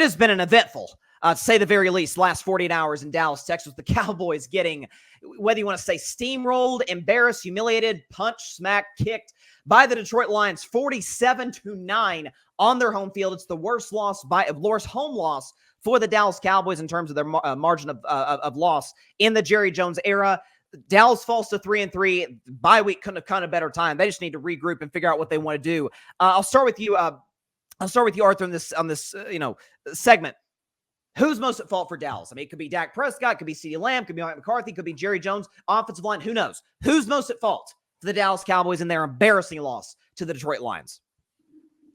has been an eventful, to say the very least, last 48 hours in Dallas, Texas, with the Cowboys getting, whether you want to say steamrolled, embarrassed, humiliated, punched, smacked, kicked by the Detroit Lions 47-9 on their home field. It's the worst home loss for the Dallas Cowboys in terms of their margin of loss in the Jerry Jones era. Dallas falls to 3-3. Bye week couldn't have come a better time. They just need to regroup and figure out what they want to do. I'll start with you, Arthur, on this segment. Who's most at fault for Dallas? I mean, it could be Dak Prescott, it could be CeeDee Lamb, it could be Mike McCarthy, it could be Jerry Jones, offensive line. Who knows? Who's most at fault for the Dallas Cowboys and their embarrassing loss to the Detroit Lions?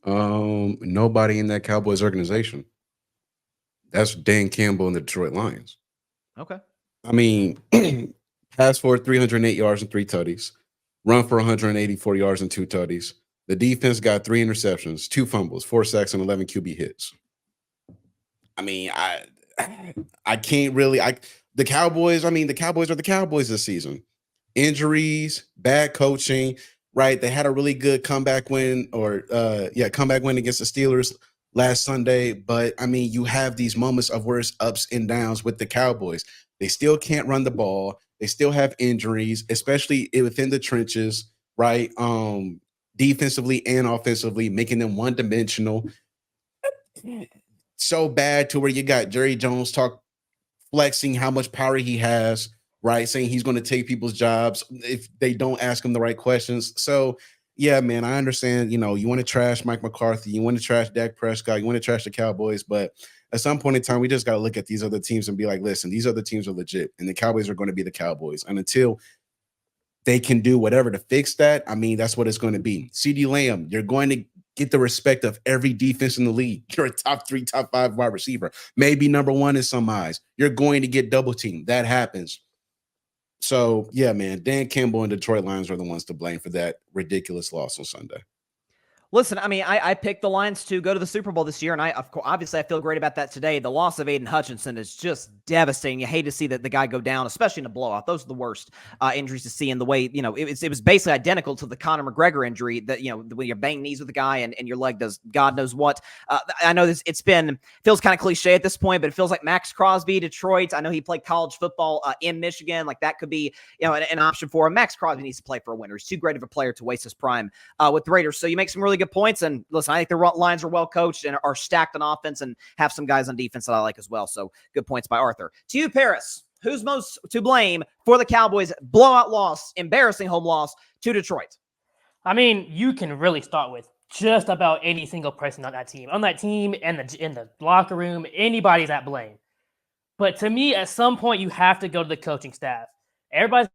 Nobody in that Cowboys organization. That's Dan Campbell and the Detroit Lions. Okay. I mean, pass for 308 yards and 3 tutties, run for 184 yards and 2 tutties. The defense got 3 interceptions, 2 fumbles, 4 sacks, and 11 QB hits. I mean, I can't really. The Cowboys are the Cowboys this season. Injuries, bad coaching, right? They had a really good comeback win against the Steelers last Sunday. But I mean, you have these moments of where it's ups and downs with the Cowboys. They still can't run the ball. They still have injuries, especially within the trenches, right? Defensively and offensively, making them one-dimensional. So bad to where you got Jerry Jones flexing how much power he has, right? Saying he's going to take people's jobs if they don't ask him the right questions. So, yeah, man, I understand, you want to trash Mike McCarthy, you want to trash Dak Prescott, you want to trash the Cowboys, but at some point in time, we just got to look at these other teams and be like, listen, these other teams are legit, and the Cowboys are going to be the Cowboys. And until they can do whatever to fix that, I mean, that's what it's going to be. CeeDee Lamb, you're going to get the respect of every defense in the league. You're a top 3, top 5 wide receiver, maybe number 1 in some eyes. You're going to get double teamed. That happens. So, yeah, man, Dan Campbell and Detroit Lions are the ones to blame for that ridiculous loss on Sunday. Listen, I mean, I picked the Lions to go to the Super Bowl this year, and obviously I feel great about that today. The loss of Aiden Hutchinson is just devastating. You hate to see the guy go down, especially in a blowout. Those are the worst injuries to see in the way, it was basically identical to the Conor McGregor injury that, when you're banging knees with the guy and your leg does God knows what. I know feels kind of cliche at this point, but it feels like Max Crosby, Detroit. I know he played college football in Michigan. Like that could be, an option for him. Max Crosby needs to play for a winner. He's too great of a player to waste his prime with the Raiders. So you make some really good points. And listen, I think the Lions are well coached and are stacked on offense and have some guys on defense that I like as well. So good points by Arthur. To you, Paris, who's most to blame for the Cowboys' blowout loss, embarrassing home loss to Detroit? I mean, you can really start with just about any single person on that team. On that team and in the locker room, anybody's at blame. But to me, at some point, you have to go to the coaching staff. Everybody's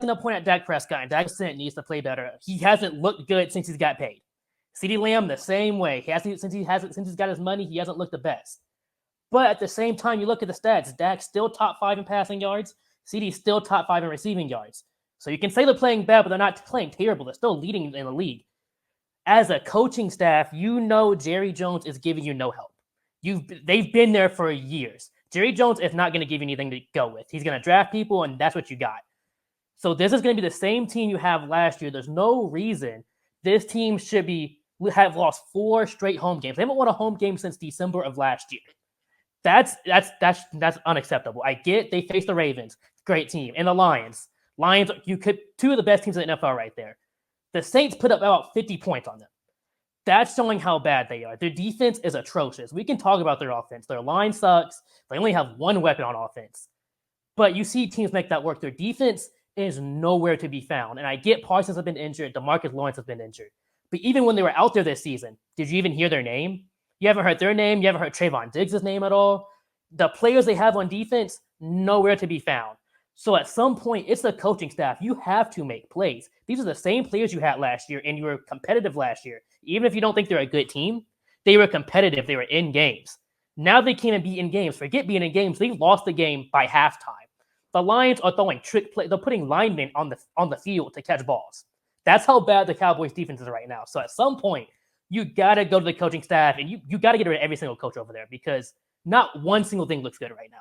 going to point at Dak Prescott, and Dak Prescott needs to play better. He hasn't looked good since he's got paid. CeeDee Lamb, the same way. Since he's got his money, he hasn't looked the best. But at the same time, you look at the stats. Dak's still top 5 in passing yards. CeeDee's still top 5 in receiving yards. So you can say they're playing bad, but they're not playing terrible. They're still leading in the league. As a coaching staff, Jerry Jones is giving you no help. They've been there for years. Jerry Jones is not going to give you anything to go with. He's going to draft people, and that's what you got. So this is going to be the same team you have last year. There's no reason this team should have lost 4 straight home games. They haven't won a home game since December of last year. That's unacceptable. I get they faced the Ravens, great team, and the Lions. Two of the best teams in the NFL right there. The Saints put up about 50 points on them. That's showing how bad they are. Their defense is atrocious. We can talk about their offense. Their line sucks. They only have 1 weapon on offense. But you see teams make that work. Their defense is nowhere to be found. And I get Parsons has been injured. DeMarcus Lawrence has been injured. But even when they were out there this season, did you even hear their name? You haven't heard their name. You haven't heard Trayvon Diggs' name at all. The players they have on defense, nowhere to be found. So at some point, it's the coaching staff. You have to make plays. These are the same players you had last year, and you were competitive last year. Even if you don't think they're a good team, they were competitive. They were in games. Now they can't be in games. Forget being in games. They lost the game by halftime. The Lions are throwing trick play. They're putting linemen on the field to catch balls. That's how bad the Cowboys defense is right now. So at some point, you got to go to the coaching staff, and you got to get rid of every single coach over there because not one single thing looks good right now.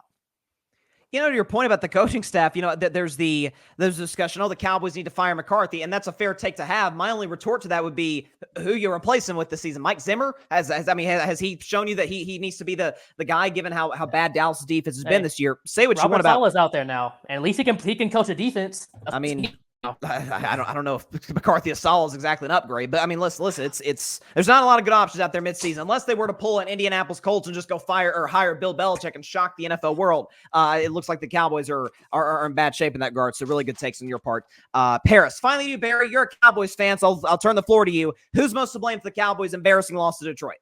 to your point about the coaching staff, there's discussion, the Cowboys need to fire McCarthy, and that's a fair take to have. My only retort to that would be who you replace him with this season. Mike Zimmer? Has he shown you that he needs to be the guy, given how bad Dallas' defense has been this year? Say what you want about Saleh's out there now, and at least he can coach a defense. I mean, I don't know if McCarthy or Saul is exactly an upgrade, but I mean, listen, it's there's not a lot of good options out there midseason unless they were to pull an Indianapolis Colts and just go hire Bill Belichick and shock the NFL world. It looks like the Cowboys are in bad shape in that regard. So really good takes on your part. Paris, finally, you Barry, you're a Cowboys fan, so I'll turn the floor to you. Who's most to blame for the Cowboys' embarrassing loss to Detroit?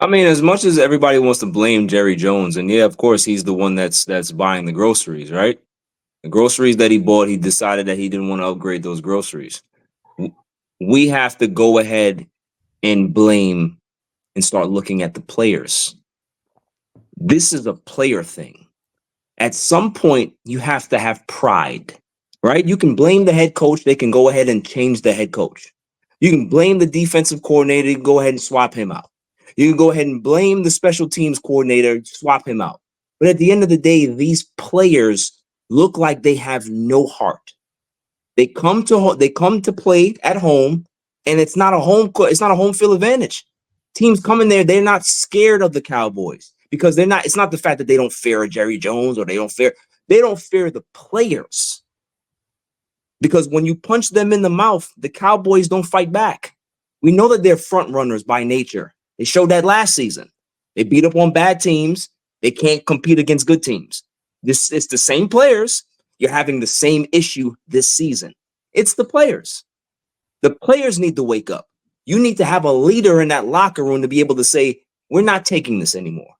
I mean, as much as everybody wants to blame Jerry Jones, and yeah, of course, he's the one that's buying the groceries, right? The groceries that he bought, he decided that he didn't want to upgrade those groceries. We have to go ahead and blame and start looking at the players. This is a player thing. At some point, you have to have pride, right? You can blame the head coach. They can go ahead and change the head coach. You can blame the defensive coordinator. You can go ahead and swap him out. You can go ahead and blame the special teams coordinator, swap him out. But at the end of the day, these players look like they have no heart. They come to play at home, and it's not a home field advantage. Teams come in there, they're not scared of the Cowboys because it's not the fact that they don't fear Jerry Jones or they don't fear the players. Because when you punch them in the mouth, the Cowboys don't fight back. We know that they're front runners by nature. They showed that last season. They beat up on bad teams. They can't compete against good teams. It's the same players. You're having the same issue this season. It's the players. The players need to wake up. You need to have a leader in that locker room to be able to say, we're not taking this anymore.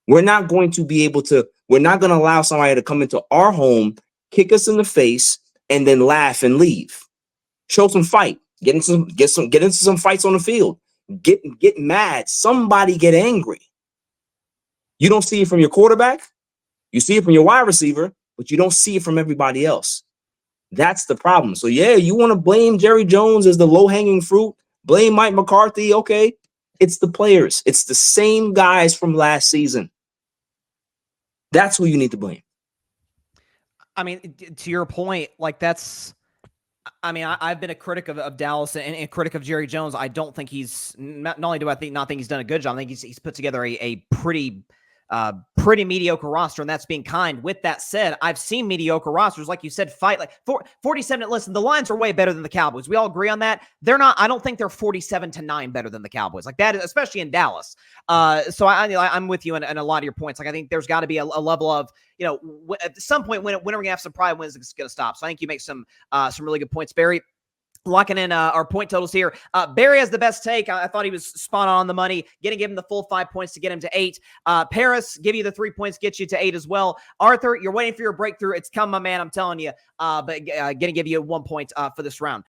We're not going to allow somebody to come into our home, kick us in the face, and then laugh and leave. Show some fight. Get into some fights on the field. Get mad. Somebody get angry. You don't see it from your quarterback. You see it from your wide receiver, but you don't see it from everybody else. That's the problem. So, yeah, you want to blame Jerry Jones as the low-hanging fruit, blame Mike McCarthy, okay. It's the players. It's the same guys from last season. That's who you need to blame. I mean, to your point, I've been a critic of Dallas and a critic of Jerry Jones. I don't think not only do I not think he's done a good job, I think he's put together a pretty mediocre roster, and that's being kind. With that said, I've seen mediocre rosters, like you said, fight like 47. Listen, the Lions are way better than the Cowboys. We all agree on that. They're not. I don't think they're 47-9 better than the Cowboys, like that, especially in Dallas. So I'm with you in a lot of your points. Like I think there's got to be a level of at some point when are we gonna have some pride when it's gonna stop. So I think you make some really good points, Barry. Locking in our point totals here. Barry has the best take. I thought he was spot on the money. Give him the full 5 points to get him to 8. Paris, give you the 3 points, get you to 8 as well. Arthur, you're waiting for your breakthrough. It's come, my man. I'm telling you. But going to give you 1 point for this round.